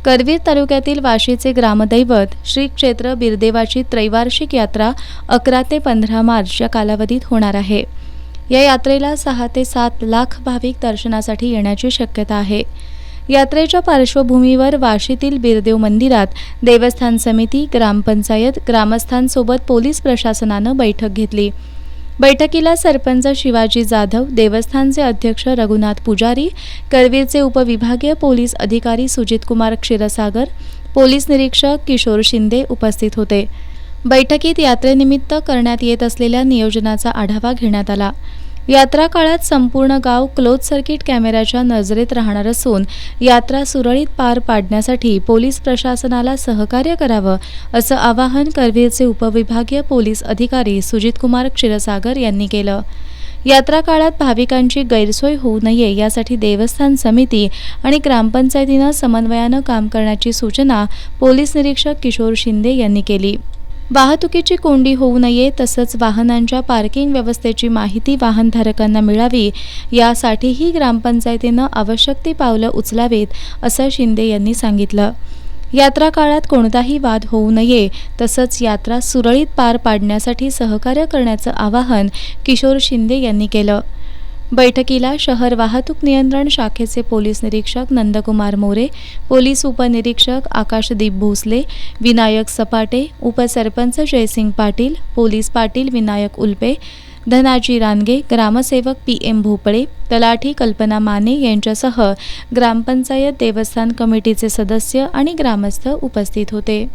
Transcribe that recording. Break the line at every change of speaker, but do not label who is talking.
करवीर तालुक्यातील वाशीचे ग्रामदैवत श्री क्षेत्र बिरदेवाची त्रैवार्षिक यात्रा 11 ते 15 मार्च या कालावधीत होणार आहे। या यात्रेला 6 ते 7 लाख भाविक दर्शनासाठी येण्याची शक्यता आहे। यात्रेच्या पार्श्वभूमीवर वाशीतील बिरदेव मंदिरात देवस्थान समिती, ग्रामपंचायत, ग्रामस्थांसोबत पोलीस प्रशासनानं बैठक घेतली। बैठकीला सरपंच शिवाजी जाधव, देवस्थानचे अध्यक्ष रघुनाथ पुजारी, करवीरचे उपविभागीय पोलीस अधिकारी सुजित कुमार क्षीरसागर, पोलीस निरीक्षक किशोर शिंदे उपस्थित होते। बैठकीत यात्रेनिमित्त करण्यात येत असलेल्या नियोजनाचा आढावा घेण्यात आला। यात्रा काळात संपूर्ण गाव क्लोज सर्किट कॅमेऱ्याच्या नजरेत राहणार असून यात्रा सुरळीत पार पाडण्यासाठी पोलीस प्रशासनाला सहकार्य करावं असं आवाहन करवीरचे उपविभागीय पोलीस अधिकारी सुजित कुमार क्षीरसागर यांनी केलं। यात्रा काळात भाविकांची गैरसोय होऊ नये यासाठी देवस्थान समिती आणि ग्रामपंचायतीनं समन्वयानं काम करण्याची सूचना पोलीस निरीक्षक किशोर शिंदे यांनी केली। वाहतुकीची कोंडी होऊ नये तसंच वाहनांच्या पार्किंग व्यवस्थेची माहिती वाहनधारकांना मिळावी यासाठीही ग्रामपंचायतीनं आवश्यक ती पावलं उचलावीत असं शिंदे यांनी सांगितलं। यात्रा काळात कोणताही वाद होऊ नये तसंच यात्रा सुरळीत पार पाडण्यासाठी सहकार्य करण्याचं आवाहन किशोर शिंदे यांनी केलं। बैठकीला शहर वाहतूक नियंत्रण शाखेचे पोलीस निरीक्षक नंदकुमार मोरे, पोलीस उपनिरीक्षक आकाशदीप भोसले, विनायक सपाटे, उपसरपंच जयसिंग पाटील, पोलीस पाटील विनायक उल्पे, धनाजी रानगे, ग्रामसेवक PM भोपळे, तलाठी कल्पना माने यांच्यासह ग्रामपंचायत, देवस्थान कमिटीचे सदस्य आणि ग्रामस्थ उपस्थित होते।